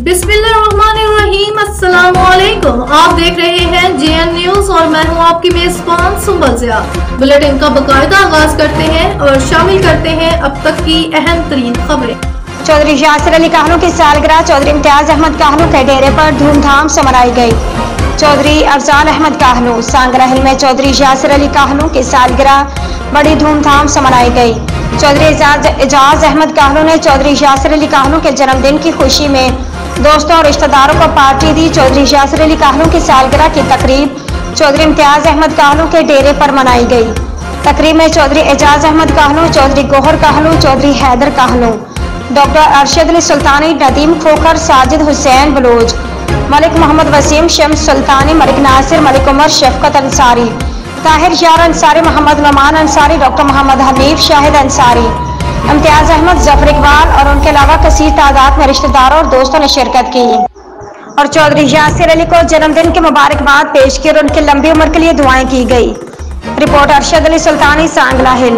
बिस्मिल्लाहिर्रहमानिर्रहीम, अस्सलामुअलैकुम। आप देख रहे हैं JN न्यूज और मैं हूं आपकी मेजबान सुंबल ज़िया। बुलेटिन का बाकायदा आगाज करते हैं और शामिल करते हैं अब तक की अहम तरीन खबरें। चौधरी यासिर अली काहनू की सालगिरह चौधरी इम्तियाज अहमद काहनू के डेरे पर धूमधाम से मनाई गई। चौधरी अफजाल अहमद काहनू सांगरा हिल में चौधरी यासिर अली काहनू की सालगिरह बड़ी धूमधाम से मनाई गई। चौधरी एजाज अहमद काहनू ने चौधरी यासिर अली काहनू के जन्मदिन की खुशी में दोस्तों और रिश्तेदारों को पार्टी दी। चौधरी यासिर अली काहनू की सालगिरह की तकरीब चौधरी इम्तियाज अहमद काहनू के डेरे पर मनाई गई। तकरीब में चौधरी एजाज अहमद काहनू, चौधरी गोहर काहनू, चौधरी हैदर काहनू, डॉक्टर अरशद अली सुल्तानी, नदीम खोखर, साजिद हुसैन बलोच, मलिक मोहम्मद वसीम, शम्स सुल्तानी, मलिक नासिर, मलिक उमर, शफकत अंसारी, ताहिर यार अंसारी, मोहम्मद नमान अंसारी, डॉक्टर मोहम्मद हनीफ, शाहिद अंसारी, इम्तियाज अहमद, जफर इकबाल और उनके अलावा कसीर तादाद में रिश्तेदारों और दोस्तों ने शिरकत की और चौधरी यासिर अली को जन्मदिन की मुबारकबाद पेश की और उनकी लंबी उम्र के लिए दुआएं की गई। रिपोर्ट अरशद अली सुल्तानी, सांगला हिल।